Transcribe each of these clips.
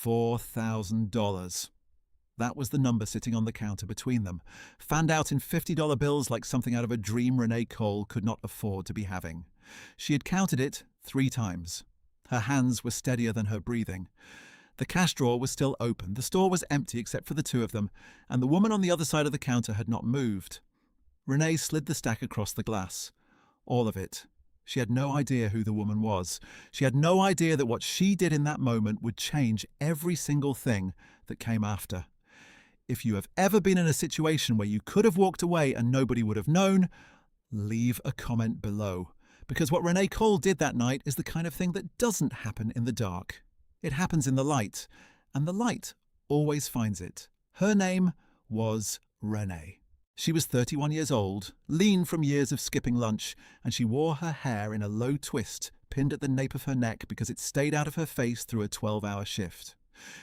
$4,000. That was the number sitting on the counter between them, fanned out in $50 bills like something out of a dream Renee Cole could not afford to be having. She had counted it 3 times. Her hands were steadier than her breathing. The cash drawer was still open, the store was empty except for the 2 of them, and the woman on the other side of the counter had not moved. Renee slid the stack across the glass. All of it. She had no idea who the woman was. She had no idea that what she did in that moment would change every single thing that came after. If you have ever been in a situation where you could have walked away and nobody would have known, leave a comment below. Because what Renee Cole did that night is the kind of thing that doesn't happen in the dark. It happens in the light, and the light always finds it. Her name was Renee. She was 31 years old, lean from years of skipping lunch, and she wore her hair in a low twist, pinned at the nape of her neck because it stayed out of her face through a 12-hour shift.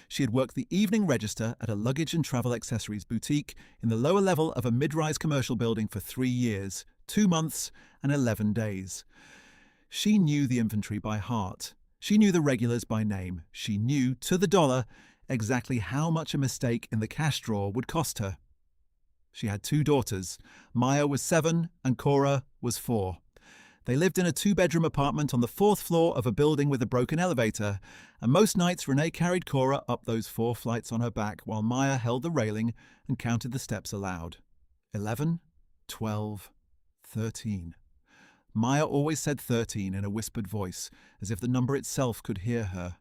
She had worked the evening register at a luggage and travel accessories boutique in the lower level of a mid-rise commercial building for 3 years, 2 months, and 11 days. She knew the inventory by heart. She knew the regulars by name. She knew, to the dollar, exactly how much a mistake in the cash drawer would cost her. She had 2 daughters. Maya was 7 and Cora was 4. They lived in a 2-bedroom apartment on the 4th floor of a building with a broken elevator, and most nights Renee carried Cora up those 4 flights on her back while Maya held the railing and counted the steps aloud. 11, 12, 13. Maya always said 13 in a whispered voice, as if the number itself could hear her.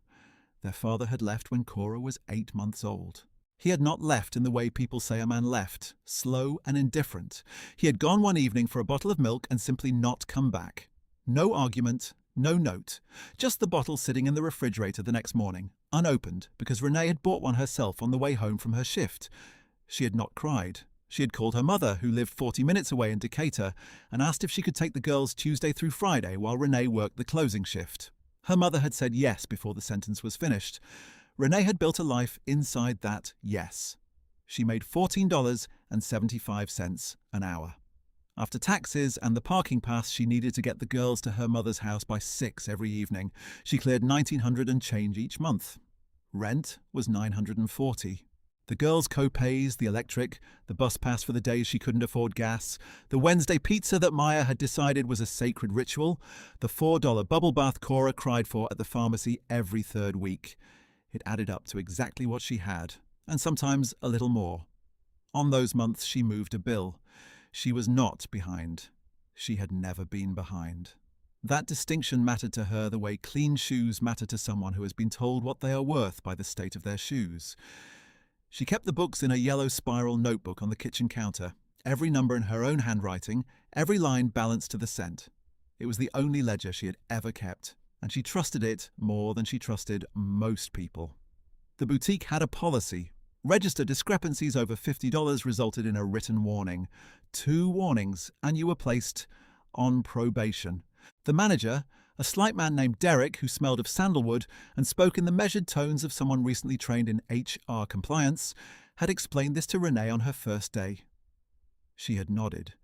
Their father had left when Cora was 8 months old. He had not left in the way people say a man left, slow and indifferent. He had gone one evening for a bottle of milk and simply not come back. No argument, no note, just the bottle sitting in the refrigerator the next morning, unopened, because Renee had bought one herself on the way home from her shift. She had not cried. She had called her mother, who lived 40 minutes away in Decatur, and asked if she could take the girls Tuesday through Friday while Renee worked the closing shift. Her mother had said yes before the sentence was finished. Renee had built a life inside that yes. She made $14.75 an hour. After taxes and the parking pass she needed to get the girls to her mother's house by 6 every evening, she cleared $1,900 and change each month. Rent was $940. The girls' co-pays, the electric, the bus pass for the days she couldn't afford gas, the Wednesday pizza that Maya had decided was a sacred ritual, the $4 bubble bath Cora cried for at the pharmacy every 3rd week. It added up to exactly what she had, and sometimes a little more. On those months she moved a bill. She was not behind. She had never been behind. That distinction mattered to her the way clean shoes matter to someone who has been told what they are worth by the state of their shoes. She kept the books in a yellow spiral notebook on the kitchen counter, every number in her own handwriting, every line balanced to the cent. It was the only ledger she had ever kept, and she trusted it more than she trusted most people. The boutique had a policy. Register discrepancies over $50 resulted in a written warning. 2 warnings, and you were placed on probation. The manager, a slight man named Derek who smelled of sandalwood and spoke in the measured tones of someone recently trained in HR compliance, had explained this to Renee on her first day. She had nodded.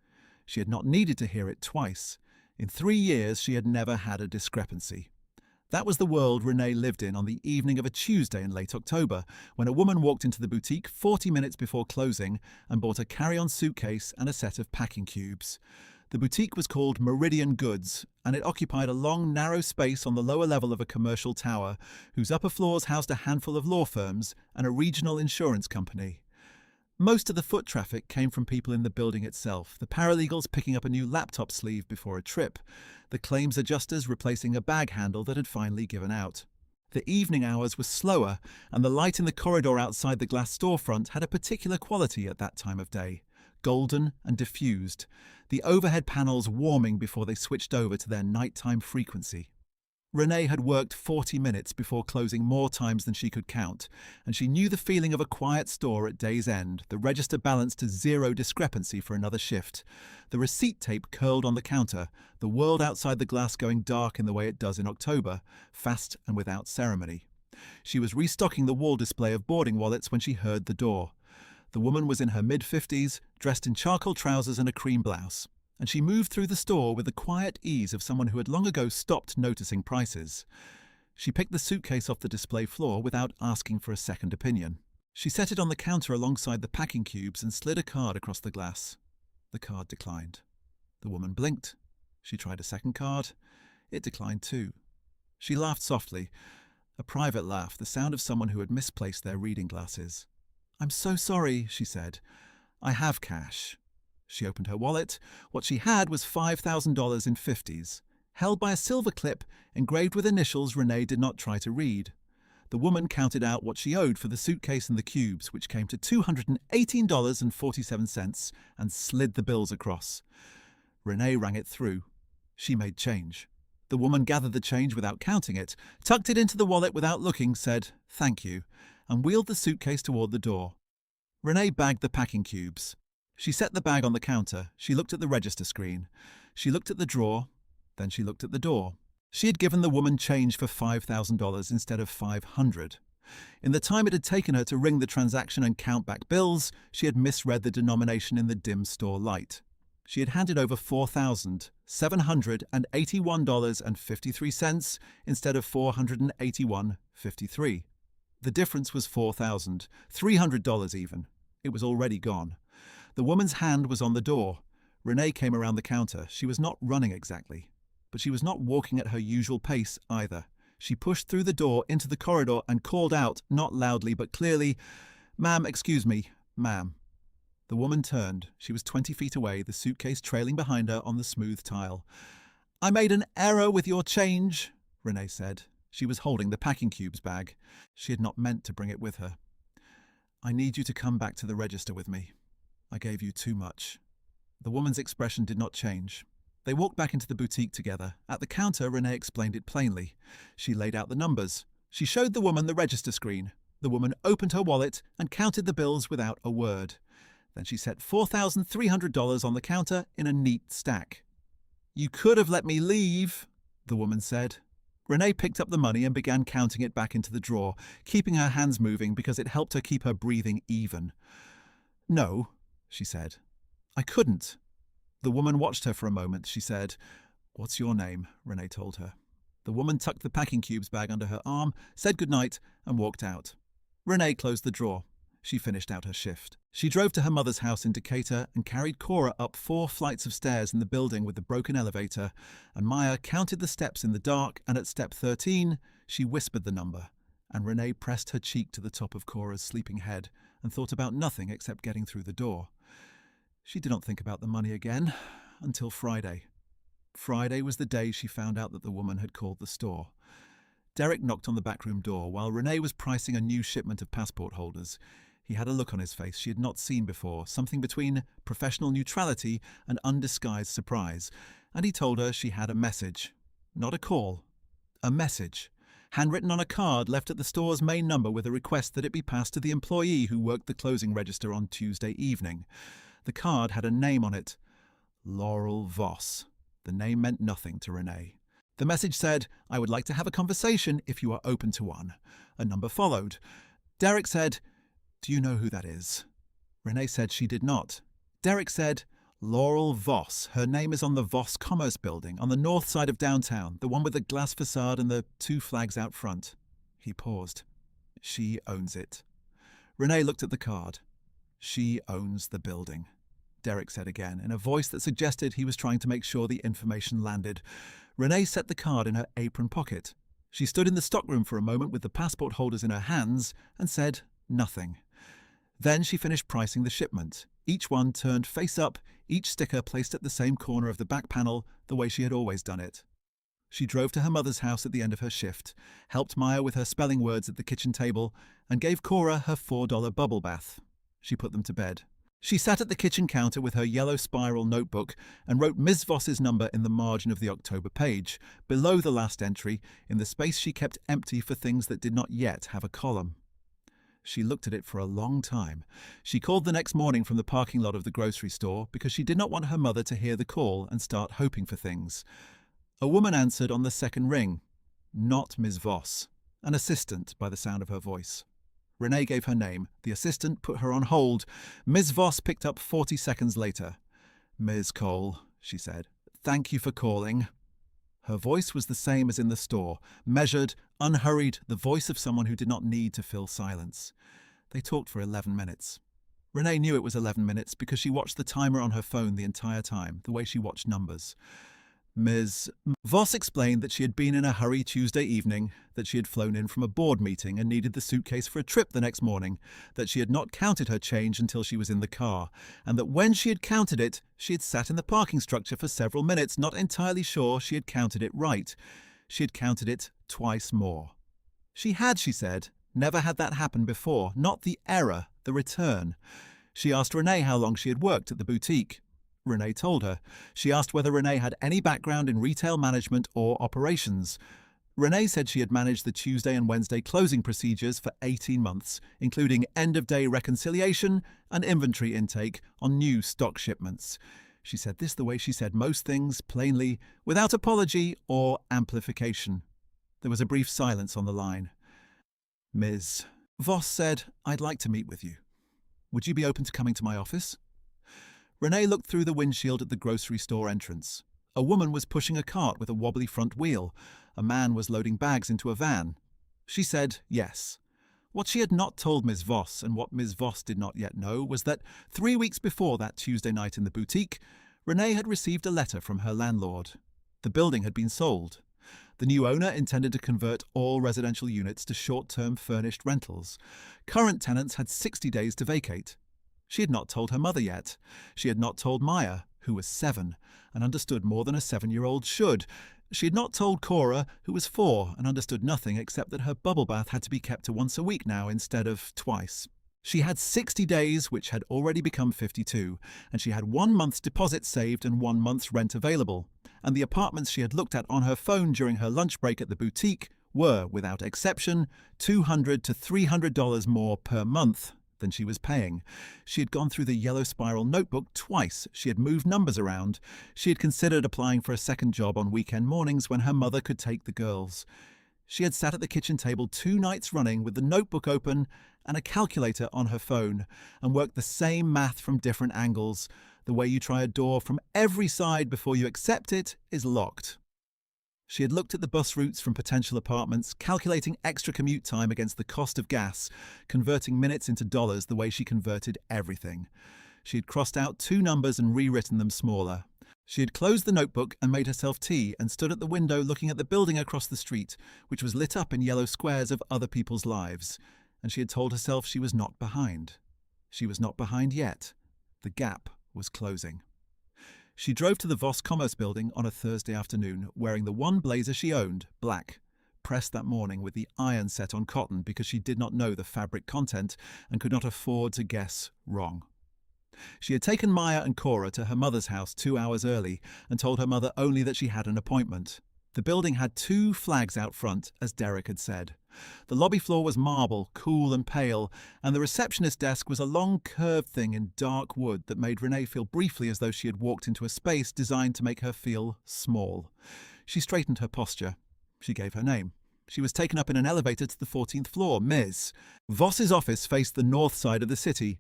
She had not needed to hear it twice. In 3 years, she had never had a discrepancy. That was the world Renee lived in on the evening of a Tuesday in late October, when a woman walked into the boutique 40 minutes before closing and bought a carry-on suitcase and a set of packing cubes. The boutique was called Meridian Goods, and it occupied a long, narrow space on the lower level of a commercial tower, whose upper floors housed a handful of law firms and a regional insurance company. Most of the foot traffic came from people in the building itself, the paralegals picking up a new laptop sleeve before a trip, the claims adjusters replacing a bag handle that had finally given out. The evening hours were slower, and the light in the corridor outside the glass storefront had a particular quality at that time of day, golden and diffused, the overhead panels warming before they switched over to their nighttime frequency. Renee had worked 40 minutes before closing more times than she could count, and she knew the feeling of a quiet store at day's end, the register balanced to 0 discrepancy for another shift, the receipt tape curled on the counter, the world outside the glass going dark in the way it does in October, fast and without ceremony. She was restocking the wall display of boarding wallets when she heard the door. The woman was in her mid-50s, dressed in charcoal trousers and a cream blouse, and she moved through the store with the quiet ease of someone who had long ago stopped noticing prices. She picked the suitcase off the display floor without asking for a second opinion. She set it on the counter alongside the packing cubes and slid a card across the glass. The card declined. The woman blinked. She tried a second card. It declined too. She laughed softly, a private laugh, the sound of someone who had misplaced their reading glasses. "I'm so sorry," she said. "I have cash." She opened her wallet. What she had was $5,000 in 50s, held by a silver clip engraved with initials Renee did not try to read. The woman counted out what she owed for the suitcase and the cubes, which came to $218.47, and slid the bills across. Renee rang it through. She made change. The woman gathered the change without counting it, tucked it into the wallet without looking, said, "Thank you," and wheeled the suitcase toward the door. Renee bagged the packing cubes. She set the bag on the counter. She looked at the register screen. She looked at the drawer. Then she looked at the door. She had given the woman change for $5,000 instead of $500. In the time it had taken her to ring the transaction and count back bills, she had misread the denomination in the dim store light. She had handed over $4,781.53 instead of $481.53. The difference was $4,300 even. It was already gone. The woman's hand was on the door. Renee came around the counter. She was not running exactly, but she was not walking at her usual pace either. She pushed through the door into the corridor and called out, not loudly but clearly, "Ma'am, excuse me, ma'am." The woman turned. She was 20 feet away, the suitcase trailing behind her on the smooth tile. "I made an error with your change," Renee said. She was holding the packing cubes bag. She had not meant to bring it with her. "I need you to come back to the register with me. I gave you too much." The woman's expression did not change. They walked back into the boutique together. At the counter, Renee explained it plainly. She laid out the numbers. She showed the woman the register screen. The woman opened her wallet and counted the bills without a word. Then she set $4,300 on the counter in a neat stack. "You could have let me leave," the woman said. Renee picked up the money and began counting it back into the drawer, keeping her hands moving because it helped her keep her breathing even. "No," she said. "I couldn't." The woman watched her for a moment. She said, "What's your name?" Renee told her. The woman tucked the packing cubes bag under her arm, said goodnight, and walked out. Renee closed the drawer. She finished out her shift. She drove to her mother's house in Decatur and carried Cora up 4 flights of stairs in the building with the broken elevator, and Maya counted the steps in the dark, and at step 13, she whispered the number, and Renee pressed her cheek to the top of Cora's sleeping head and thought about nothing except getting through the door. She did not think about the money again until Friday. Friday was the day she found out that the woman had called the store. Derek knocked on the backroom door while Renee was pricing a new shipment of passport holders. He had a look on his face she had not seen before, something between professional neutrality and undisguised surprise, and he told her she had a message. Not a call. A message. Handwritten on a card left at the store's main number with a request that it be passed to the employee who worked the closing register on Tuesday evening. The card had a name on it. Laurel Voss. The name meant nothing to Renee. The message said, "I would like to have a conversation if you are open to one." A number followed. Derek said, "Do you know who that is?" Renee said she did not. Derek said, "Laurel Voss. Her name is on the Voss Commerce Building on the north side of downtown, the one with the glass facade and the 2 flags out front." He paused. "She owns it." Renee looked at the card. "She owns the building," Derek said again, in a voice that suggested he was trying to make sure the information landed. Renee set the card in her apron pocket. She stood in the stockroom for a moment with the passport holders in her hands and said nothing. Then she finished pricing the shipment. Each one turned face up, each sticker placed at the same corner of the back panel, the way she had always done it. She drove to her mother's house at the end of her shift, helped Maya with her spelling words at the kitchen table, and gave Cora her $4 bubble bath. She put them to bed. She sat at the kitchen counter with her yellow spiral notebook and wrote Ms. Voss's number in the margin of the October page, below the last entry, in the space she kept empty for things that did not yet have a column. She looked at it for a long time. She called the next morning from the parking lot of the grocery store because she did not want her mother to hear the call and start hoping for things. A woman answered on the second ring. Not Ms. Voss. An assistant, by the sound of her voice. Renee gave her name. The assistant put her on hold. Ms. Voss picked up 40 seconds later. "Ms. Cole," she said. "Thank you for calling." Her voice was the same as in the store, measured, unhurried, the voice of someone who did not need to fill silence. They talked for 11 minutes. Renee knew it was 11 minutes because she watched the timer on her phone the entire time, the way she watched numbers. Ms. Voss explained that she had been in a hurry Tuesday evening, that she had flown in from a board meeting and needed the suitcase for a trip the next morning, that she had not counted her change until she was in the car, and that when she had counted it, she had sat in the parking structure for several minutes, not entirely sure she had counted it right. She had counted it twice more. She had, she said, never had that happen before, not the error, the return. She asked Renee how long she had worked at the boutique. Renee told her. She asked whether Renee had any background in retail management or operations. Renee said she had managed the Tuesday and Wednesday closing procedures for 18 months, including end-of-day reconciliation and inventory intake on new stock shipments. She said this the way she said most things, plainly, without apology or amplification. There was a brief silence on the line. Ms. Voss said, "I'd like to meet with you. Would you be open to coming to my office?" Renee looked through the windshield at the grocery store entrance. A woman was pushing a cart with a wobbly front wheel. A man was loading bags into a van. She said yes. What she had not told Ms. Voss, and what Ms. Voss did not yet know, was that 3 weeks before that Tuesday night in the boutique, Renee had received a letter from her landlord. The building had been sold. The new owner intended to convert all residential units to short-term furnished rentals. Current tenants had 60 days to vacate. She had not told her mother yet. She had not told Maya, who was 7, and understood more than a 7-year-old should. She had not told Cora, who was 4, and understood nothing except that her bubble bath had to be kept to once a week now instead of twice. She had 60 days, which had already become 52, and she had 1 month's deposit saved and 1 month's rent available. And the apartments she had looked at on her phone during her lunch break at the boutique were, without exception, $200 to $300 more per month than she was paying. She had gone through the yellow spiral notebook twice. She had moved numbers around. She had considered applying for a second job on weekend mornings when her mother could take the girls. She had sat at the kitchen table 2 nights running with the notebook open and a calculator on her phone and worked the same math from different angles. The way you try a door from every side before you accept it is locked. She had looked at the bus routes from potential apartments, calculating extra commute time against the cost of gas, converting minutes into dollars the way she converted everything. She had crossed out 2 numbers and rewritten them smaller. She had closed the notebook and made herself tea and stood at the window looking at the building across the street, which was lit up in yellow squares of other people's lives. And she had told herself she was not behind. She was not behind yet. The gap was closing. She drove to the Voss Commerce Building on a Thursday afternoon, wearing the one blazer she owned, black, pressed that morning with the iron set on cotton because she did not know the fabric content and could not afford to guess wrong. She had taken Maya and Cora to her mother's house 2 hours early and told her mother only that she had an appointment. The building had 2 flags out front, as Derek had said. The lobby floor was marble, cool and pale, and the receptionist desk was a long curved thing in dark wood that made Renee feel briefly as though she had walked into a space designed to make her feel small. She straightened her posture. She gave her name. She was taken up in an elevator to the 14th floor, Ms. Voss's office faced the north side of the city.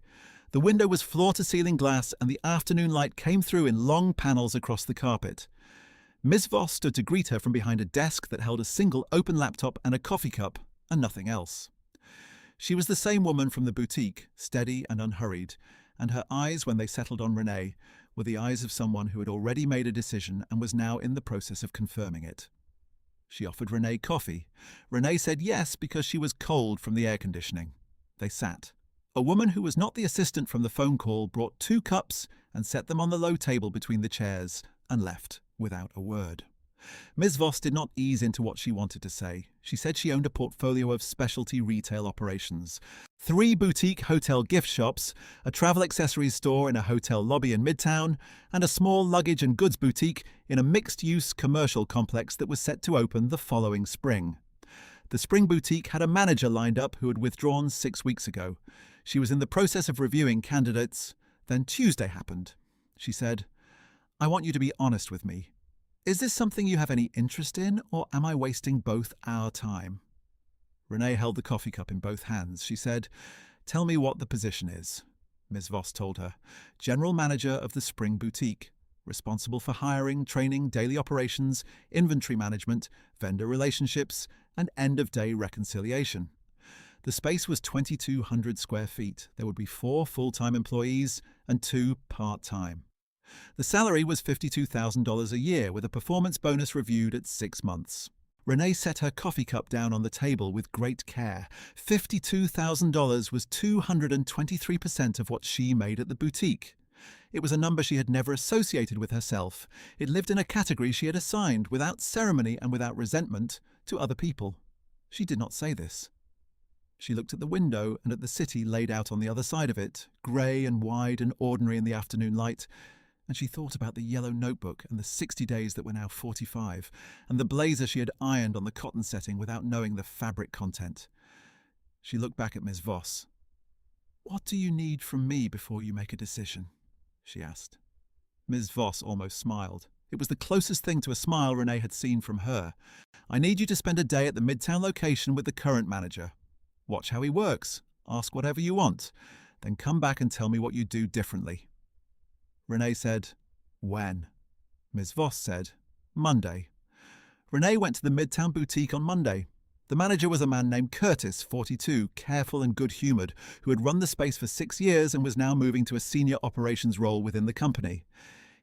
The window was floor-to-ceiling glass and the afternoon light came through in long panels across the carpet. Ms. Voss stood to greet her from behind a desk that held a single open laptop and a coffee cup, and nothing else. She was the same woman from the boutique, steady and unhurried, and her eyes, when they settled on Renee, were the eyes of someone who had already made a decision and was now in the process of confirming it. She offered Renee coffee. Renee said yes because she was cold from the air conditioning. They sat. A woman who was not the assistant from the phone call brought 2 cups and set them on the low table between the chairs and left without a word. Ms. Voss did not ease into what she wanted to say. She said she owned a portfolio of specialty retail operations. 3 boutique hotel gift shops, a travel accessories store in a hotel lobby in Midtown, and a small luggage and goods boutique in a mixed-use commercial complex that was set to open the following spring. The spring boutique had a manager lined up who had withdrawn 6 weeks ago. She was in the process of reviewing candidates. Then Tuesday happened. She said, "I want you to be honest with me. Is this something you have any interest in, or am I wasting both our time?" Renee held the coffee cup in both hands. She said, "Tell me what the position is." Ms. Voss told her. "General manager of the spring boutique." responsible for hiring, training, daily operations, inventory management, vendor relationships, and end-of-day reconciliation. The space was 2,200 square feet. There would be 4 full-time employees and 2 part-time. The salary was $52,000 a year, with a performance bonus reviewed at 6 months. Renee set her coffee cup down on the table with great care. $52,000 was 223% of what she made at the boutique. It was a number she had never associated with herself. It lived in a category she had assigned, without ceremony and without resentment, to other people. She did not say this. She looked at the window and at the city laid out on the other side of it, grey and wide and ordinary in the afternoon light, and she thought about the yellow notebook and the 60 days that were now 45, and the blazer she had ironed on the cotton setting without knowing the fabric content. She looked back at Ms. Voss. "What do you need from me before you make a decision?" she asked. Ms. Voss almost smiled. It was the closest thing to a smile Renee had seen from her. "I need you to spend a day at the Midtown location with the current manager. Watch how he works. Ask whatever you want. Then come back and tell me what you do differently." Renee said, "When?" Ms. Voss said, "Monday." Renee went to the Midtown boutique on Monday. The manager was a man named Curtis, 42, careful and good-humoured, who had run the space for 6 years and was now moving to a senior operations role within the company.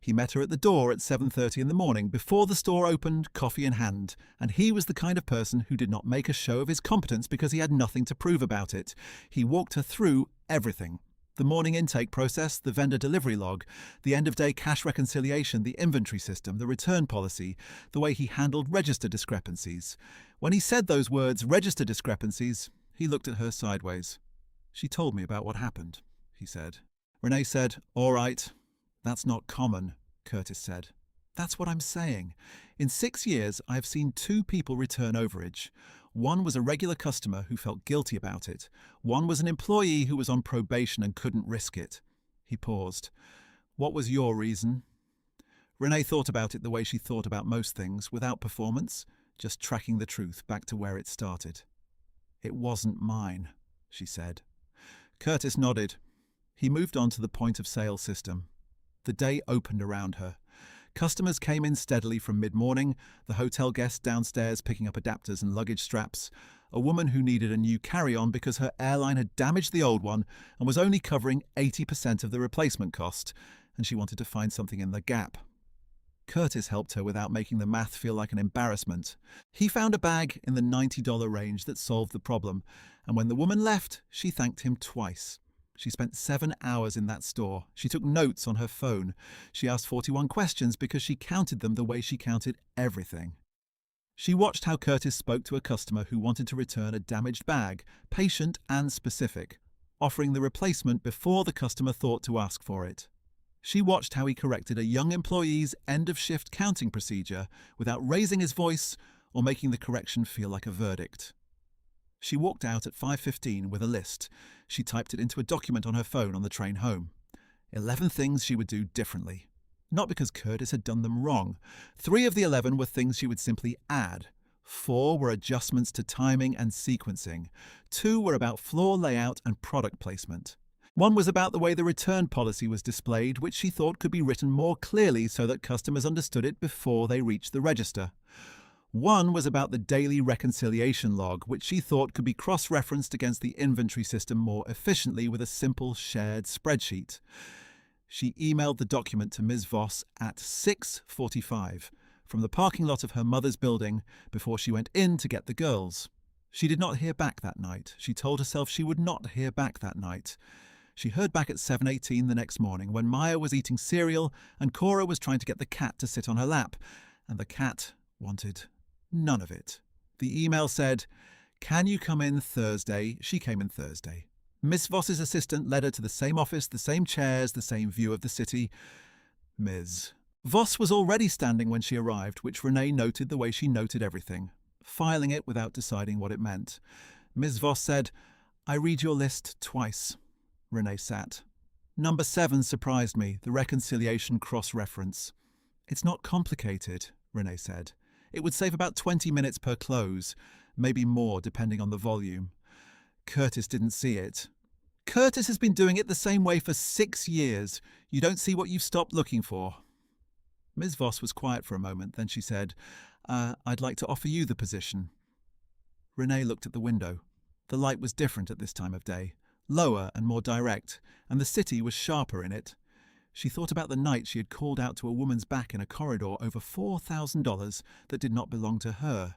He met her at the door at 7:30 in the morning, before the store opened, coffee in hand, and he was the kind of person who did not make a show of his competence because he had nothing to prove about it. He walked her through everything. The morning intake process, the vendor delivery log, the end-of-day cash reconciliation, the inventory system, the return policy, the way he handled register discrepancies. When he said those words, register discrepancies, he looked at her sideways. "She told me about what happened," he said. Renee said, "All right. That's not common," Curtis said. "That's what I'm saying. In 6 years, I have seen 2 people return overage. One was a regular customer who felt guilty about it. One was an employee who was on probation and couldn't risk it." He paused. "What was your reason?" Renee thought about it the way she thought about most things, without performance, just tracking the truth back to where it started. "It wasn't mine," she said. Curtis nodded. He moved on to the point-of-sale system. The day opened around her. Customers came in steadily from mid-morning, the hotel guests downstairs picking up adapters and luggage straps, a woman who needed a new carry-on because her airline had damaged the old one and was only covering 80% of the replacement cost, and she wanted to find something in the gap. Curtis helped her without making the math feel like an embarrassment. He found a bag in the $90 range that solved the problem, and when the woman left, she thanked him twice. She spent 7 hours in that store. She took notes on her phone. She asked 41 questions because she counted them the way she counted everything. She watched how Curtis spoke to a customer who wanted to return a damaged bag, patient and specific, offering the replacement before the customer thought to ask for it. She watched how he corrected a young employee's end-of-shift counting procedure without raising his voice or making the correction feel like a verdict. She walked out at 5:15 with a list. She typed it into a document on her phone on the train home. 11 things she would do differently. Not because Curtis had done them wrong. 3 of the 11 were things she would simply add. 4 were adjustments to timing and sequencing. 2 were about floor layout and product placement. 1 was about the way the return policy was displayed, which she thought could be written more clearly so that customers understood it before they reached the register. 1 was about the daily reconciliation log, which she thought could be cross-referenced against the inventory system more efficiently with a simple shared spreadsheet. She emailed the document to Ms. Voss at 6:45 from the parking lot of her mother's building before she went in to get the girls. She did not hear back that night. She told herself she would not hear back that night. She heard back at 7:18 the next morning when Maya was eating cereal and Cora was trying to get the cat to sit on her lap, and the cat wanted none of it. The email said, "Can you come in Thursday?" She came in Thursday. Miss Voss's assistant led her to the same office, the same chairs, the same view of the city. Ms. Voss was already standing when she arrived, which Renee noted the way she noted everything, filing it without deciding what it meant. Ms. Voss said, "I read your list twice." Renee sat. "Number 7 surprised me, the reconciliation cross-reference." "It's not complicated," Renee said. "It would save about 20 minutes per close, maybe more depending on the volume." Curtis didn't see it. "Curtis has been doing it the same way for 6 years. You don't see what you've stopped looking for." Ms. Voss was quiet for a moment, then she said, I'd like to offer you the position. Renee looked at the window. The light was different at this time of day, lower and more direct, and the city was sharper in it. She thought about the night she had called out to a woman's back in a corridor over $4,000 that did not belong to her.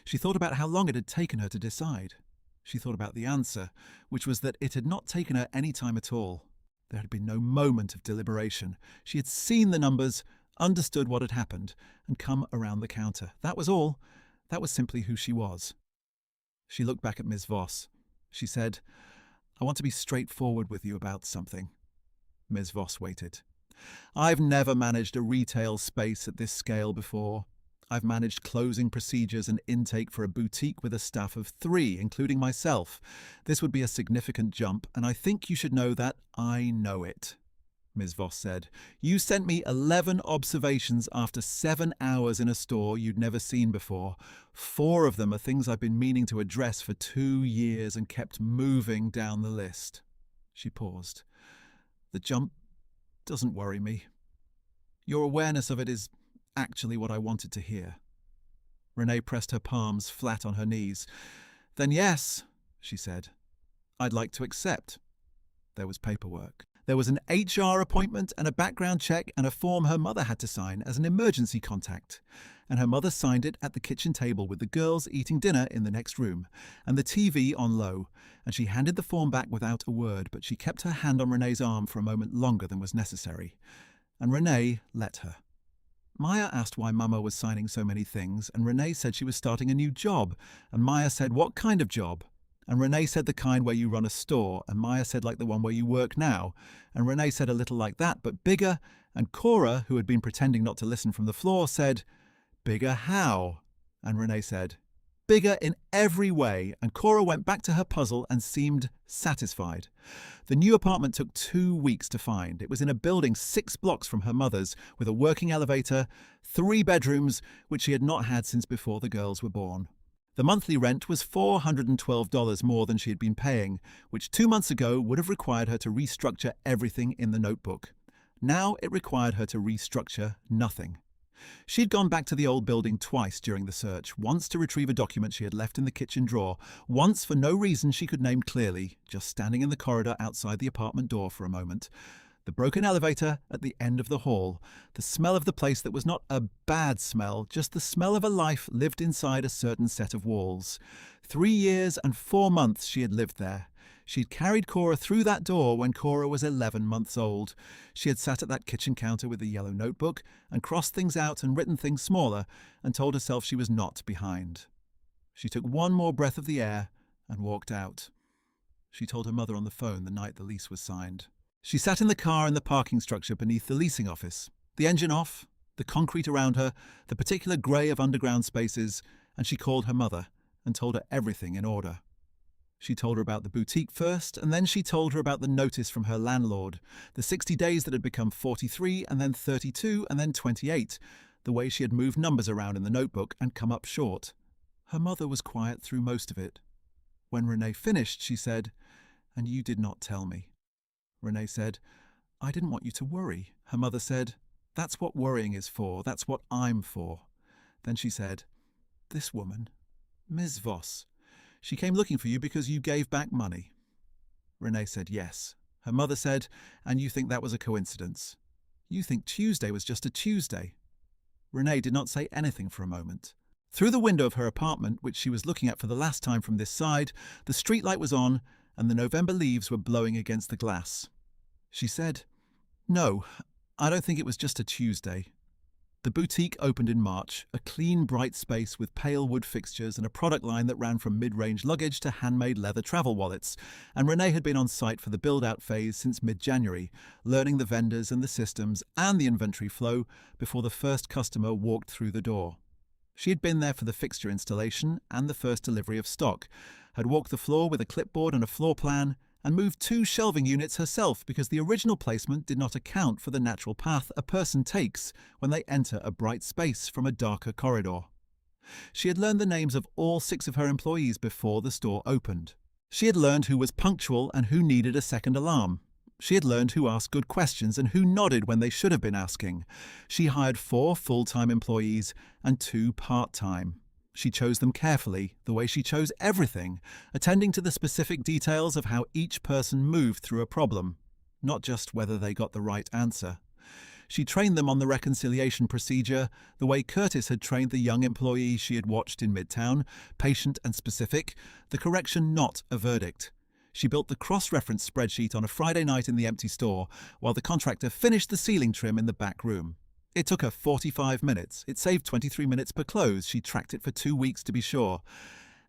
She thought about how long it had taken her to decide. She thought about the answer, which was that it had not taken her any time at all. There had been no moment of deliberation. She had seen the numbers, understood what had happened, and come around the counter. That was all. That was simply who she was. She looked back at Ms. Voss. She said, I want to be straightforward with you about something. Ms. Voss waited. I've never managed a retail space at this scale before. I've managed closing procedures and intake for a boutique with a staff of 3, including myself. This would be a significant jump, and I think you should know that I know it. Ms. Voss said, You sent me 11 observations after 7 hours in a store you'd never seen before. 4 of them are things I've been meaning to address for 2 years and kept moving down the list. She paused. The jump doesn't worry me. Your awareness of it is actually what I wanted to hear. Renee pressed her palms flat on her knees. Then yes, she said. I'd like to accept. There was paperwork. There was an HR appointment and a background check and a form her mother had to sign as an emergency contact. And her mother signed it at the kitchen table with the girls eating dinner in the next room and the TV on low. And she handed the form back without a word, but she kept her hand on Renee's arm for a moment longer than was necessary. And Renee let her. Maya asked why Mama was signing so many things, and Renee said she was starting a new job. And Maya said, what kind of job? And Renee said the kind where you run a store, and Maya said like the one where you work now. And Renee said a little like that, but bigger. And Cora, who had been pretending not to listen from the floor, said, bigger how? And Renee said, bigger in every way. And Cora went back to her puzzle and seemed satisfied. The new apartment took 2 weeks to find. It was in a building 6 blocks from her mother's, with a working elevator, 3 bedrooms, which she had not had since before the girls were born. The monthly rent was $412 more than she had been paying, which 2 months ago would have required her to restructure everything in the notebook. Now it required her to restructure nothing. She'd gone back to the old building twice during the search, once to retrieve a document she had left in the kitchen drawer, once for no reason she could name clearly, just standing in the corridor outside the apartment door for a moment. The broken elevator at the end of the hall, the smell of the place that was not a bad smell, just the smell of a life lived inside a certain set of walls. 3 years and 4 months she had lived there. She'd carried Cora through that door when Cora was 11 months old. She had sat at that kitchen counter with the yellow notebook and crossed things out and written things smaller and told herself she was not behind. She took one more breath of the air and walked out. She told her mother on the phone the night the lease was signed. She sat in the car in the parking structure beneath the leasing office, the engine off, the concrete around her, the particular grey of underground spaces, and she called her mother and told her everything in order. She told her about the boutique first, and then she told her about the notice from her landlord, the 60 days that had become 43, and then 32, and then 28, the way she had moved numbers around in the notebook and come up short. Her mother was quiet through most of it. When Renee finished, she said, "And you did not tell me." Renee said, "I didn't want you to worry." Her mother said, "That's what worrying is for. That's what I'm for." Then she said, "This woman, Ms. Voss, she came looking for you because you gave back money." Renee said, "Yes." Her mother said, "And you think that was a coincidence? You think Tuesday was just a Tuesday?" Renee did not say anything for a moment. Through the window of her apartment, which she was looking at for the last time from this side, the streetlight was on and the November leaves were blowing against the glass. She said, "No, I don't think it was just a Tuesday." The boutique opened in March, a clean, bright space with pale wood fixtures and a product line that ran from mid-range luggage to handmade leather travel wallets, and Renee had been on site for the build-out phase since mid-January, learning the vendors and the systems and the inventory flow before the first customer walked through the door. She had been there for the fixture installation and the first delivery of stock, had walked the floor with a clipboard and a floor plan, and moved 2 shelving units herself because the original placement did not account for the natural path a person takes when they enter a bright space from a darker corridor. She had learned the names of all 6 of her employees before the store opened. She had learned who was punctual and who needed a second alarm. She had learned who asked good questions and who nodded when they should have been asking. She hired 4 full-time employees and 2 part-time. She chose them carefully, the way she chose everything, attending to the specific details of how each person moved through a problem, not just whether they got the right answer. She trained them on the reconciliation procedure, the way Curtis had trained the young employee she had watched in Midtown, patient and specific, the correction not a verdict. She built the cross-reference spreadsheet on a Friday night in the empty store, while the contractor finished the ceiling trim in the back room. It took her 45 minutes. It saved 23 minutes per close. She tracked it for 2 weeks to be sure.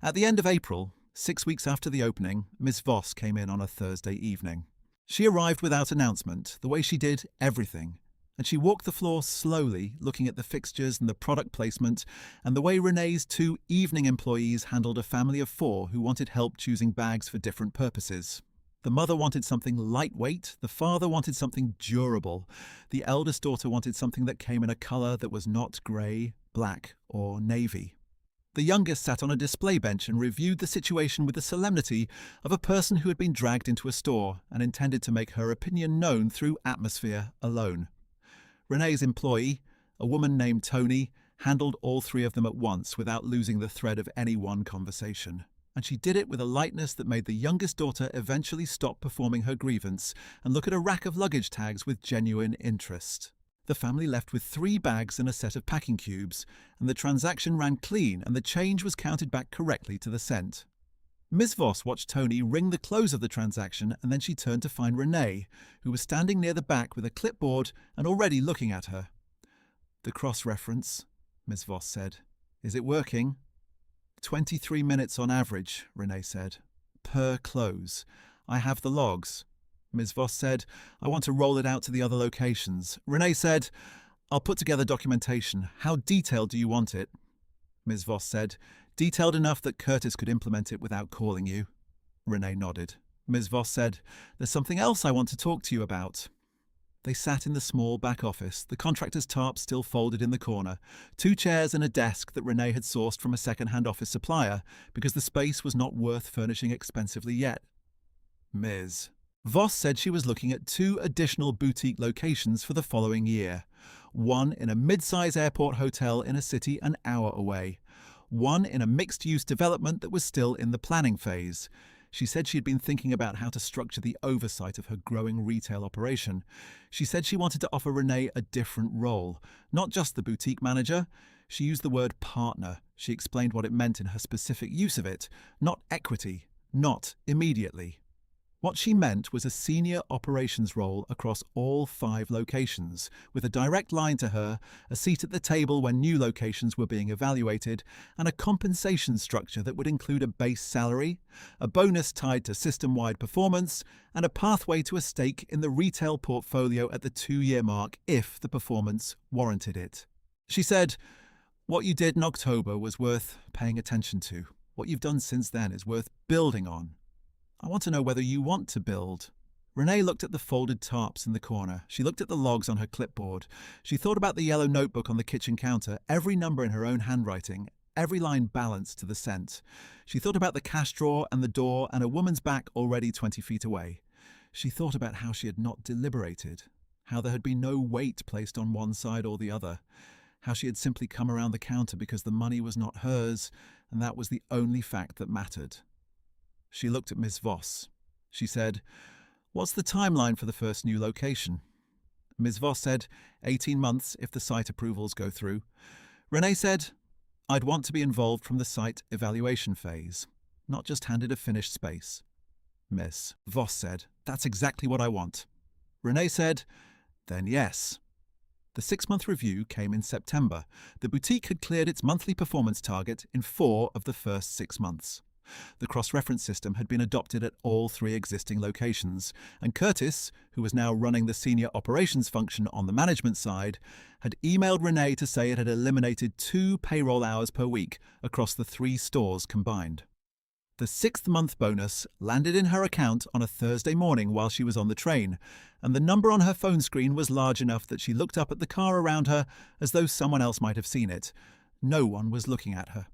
At the end of April, 6 weeks after the opening, Ms. Voss came in on a Thursday evening. She arrived without announcement, the way she did everything. And she walked the floor slowly, looking at the fixtures and the product placement, and the way Renee's 2 evening employees handled a family of 4 who wanted help choosing bags for different purposes. The mother wanted something lightweight, the father wanted something durable, the eldest daughter wanted something that came in a colour that was not grey, black, or navy. The youngest sat on a display bench and reviewed the situation with the solemnity of a person who had been dragged into a store and intended to make her opinion known through atmosphere alone. Renee's employee, a woman named Tony, handled all 3 of them at once without losing the thread of any one conversation. And she did it with a lightness that made the youngest daughter eventually stop performing her grievance and look at a rack of luggage tags with genuine interest. The family left with 3 bags and a set of packing cubes, and the transaction ran clean and the change was counted back correctly to the cent. Ms. Voss watched Tony ring the close of the transaction, and then she turned to find Renee, who was standing near the back with a clipboard and already looking at her. "The cross-reference," Ms. Voss said. "Is it working?" 23 minutes on average, Renee said. "Per close. I have the logs." Ms. Voss said, "I want to roll it out to the other locations." Renee said, "I'll put together documentation. How detailed do you want it?" Ms. Voss said, "Detailed enough that Curtis could implement it without calling you." Renee nodded. Ms. Voss said, "There's something else I want to talk to you about." They sat in the small back office, the contractor's tarp still folded in the corner, 2 chairs and a desk that Renee had sourced from a second-hand office supplier because the space was not worth furnishing expensively yet. Ms. Voss said she was looking at 2 additional boutique locations for the following year. One in a mid-size airport hotel in a city an hour away. One in a mixed-use development that was still in the planning phase. She said she had been thinking about how to structure the oversight of her growing retail operation. She said she wanted to offer Renee a different role, not just the boutique manager. She used the word partner. She explained what it meant in her specific use of it. Not equity, not immediately. What she meant was a senior operations role across all 5 locations, with a direct line to her, a seat at the table when new locations were being evaluated, and a compensation structure that would include a base salary, a bonus tied to system-wide performance, and a pathway to a stake in the retail portfolio at the 2-year mark if the performance warranted it. She said, "What you did in October was worth paying attention to. What you've done since then is worth building on. I want to know whether you want to build." Renee looked at the folded tarps in the corner. She looked at the logs on her clipboard. She thought about the yellow notebook on the kitchen counter, every number in her own handwriting, every line balanced to the cent. She thought about the cash drawer and the door and a woman's back already 20 feet away. She thought about how she had not deliberated, how there had been no weight placed on one side or the other, how she had simply come around the counter because the money was not hers, and that was the only fact that mattered. She looked at Ms. Voss. She said, "What's the timeline for the first new location?" Ms. Voss said, 18 months if the site approvals go through. Renee said, "I'd want to be involved from the site evaluation phase, not just handed a finished space." Ms. Voss said, "That's exactly what I want." Renee said, "Then yes." The 6-month review came in September. The boutique had cleared its monthly performance target in 4 of the first 6 months. The cross-reference system had been adopted at all 3 existing locations, and Curtis, who was now running the senior operations function on the management side, had emailed Renee to say it had eliminated 2 payroll hours per week across the 3 stores combined. The 6th month bonus landed in her account on a Thursday morning while she was on the train, and the number on her phone screen was large enough that she looked up at the car around her as though someone else might have seen it. No one was looking at her.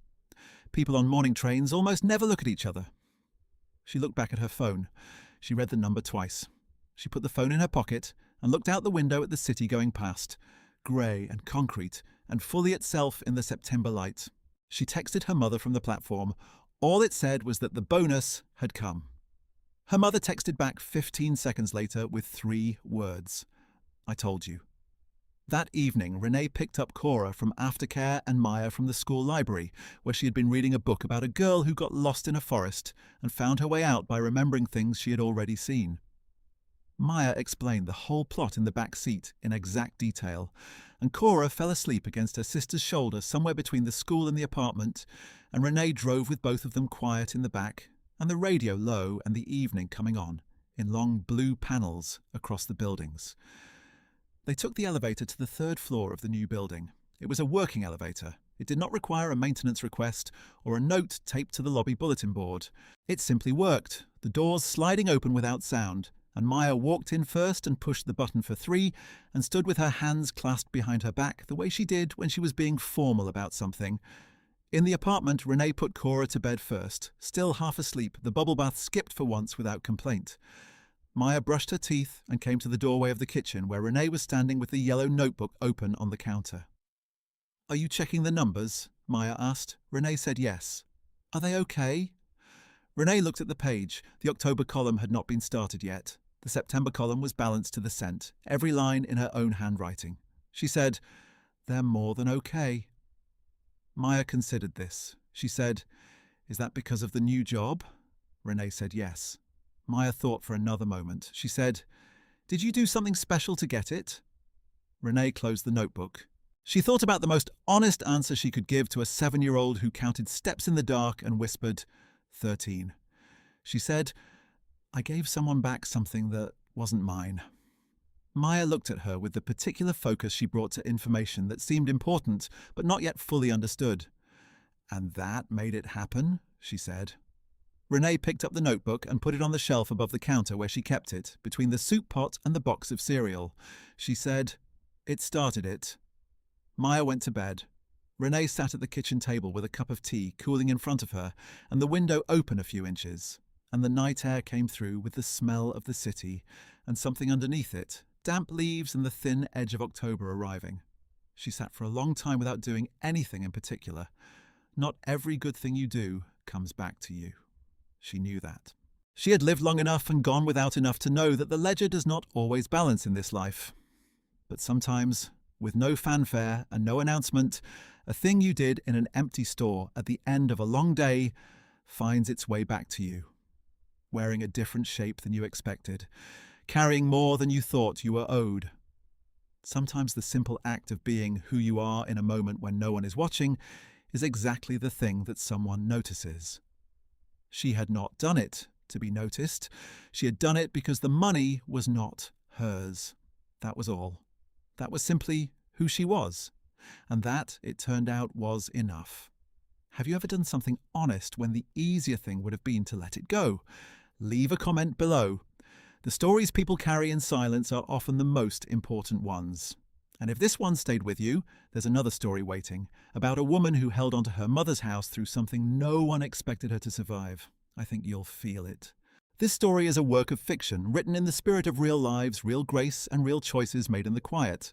People on morning trains almost never look at each other. She looked back at her phone. She read the number twice. She put the phone in her pocket and looked out the window at the city going past, grey and concrete and fully itself in the September light. She texted her mother from the platform. All it said was that the bonus had come. Her mother texted back 15 seconds later with 3 words. I told you. That evening, Renee picked up Cora from aftercare and Maya from the school library, where she had been reading a book about a girl who got lost in a forest and found her way out by remembering things she had already seen. Maya explained the whole plot in the back seat in exact detail, and Cora fell asleep against her sister's shoulder somewhere between the school and the apartment, and Renee drove with both of them quiet in the back, and the radio low and the evening coming on, in long blue panels across the buildings. They took the elevator to the 3rd floor of the new building. It was a working elevator. It did not require a maintenance request or a note taped to the lobby bulletin board. It simply worked, the doors sliding open without sound, and Maya walked in first and pushed the button for 3 and stood with her hands clasped behind her back the way she did when she was being formal about something. In the apartment, Renee put Cora to bed first. Still half asleep, the bubble bath skipped for once without complaint. Maya brushed her teeth and came to the doorway of the kitchen where Renee was standing with the yellow notebook open on the counter. Are you checking the numbers? Maya asked. Renee said yes. Are they okay? Renee looked at the page. The October column had not been started yet. The September column was balanced to the cent, every line in her own handwriting. She said, They're more than okay. Maya considered this. She said, Is that because of the new job? Renee said yes. Maya thought for another moment. She said, Did you do something special to get it? Renee closed the notebook. She thought about the most honest answer she could give to a 7-year-old who counted steps in the dark and whispered, 13. She said, I gave someone back something that wasn't mine. Maya looked at her with the particular focus she brought to information that seemed important but not yet fully understood. And that made it happen, she said. Renee picked up the notebook and put it on the shelf above the counter where she kept it, between the soup pot and the box of cereal. She said, It started it. Maya went to bed. Renee sat at the kitchen table with a cup of tea cooling in front of her and the window open a few inches, and the night air came through with the smell of the city and something underneath it, damp leaves and the thin edge of October arriving. She sat for a long time without doing anything in particular. Not every good thing you do comes back to you. She knew that. She had lived long enough and gone without enough to know that the ledger does not always balance in this life. But sometimes, with no fanfare and no announcement, a thing you did in an empty store at the end of a long day finds its way back to you, wearing a different shape than you expected, carrying more than you thought you were owed. Sometimes the simple act of being who you are in a moment when no one is watching is exactly the thing that someone notices. She had not done it to be noticed. She had done it because the money was not hers. That was all. That was simply who she was. And that, it turned out, was enough. Have you ever done something honest when the easier thing would have been to let it go? Leave a comment below. The stories people carry in silence are often the most important ones. And if this one stayed with you, there's another story waiting, about a woman who held onto her mother's house through something no one expected her to survive. I think you'll feel it. This story is a work of fiction, written in the spirit of real lives, real grace, and real choices made in the quiet.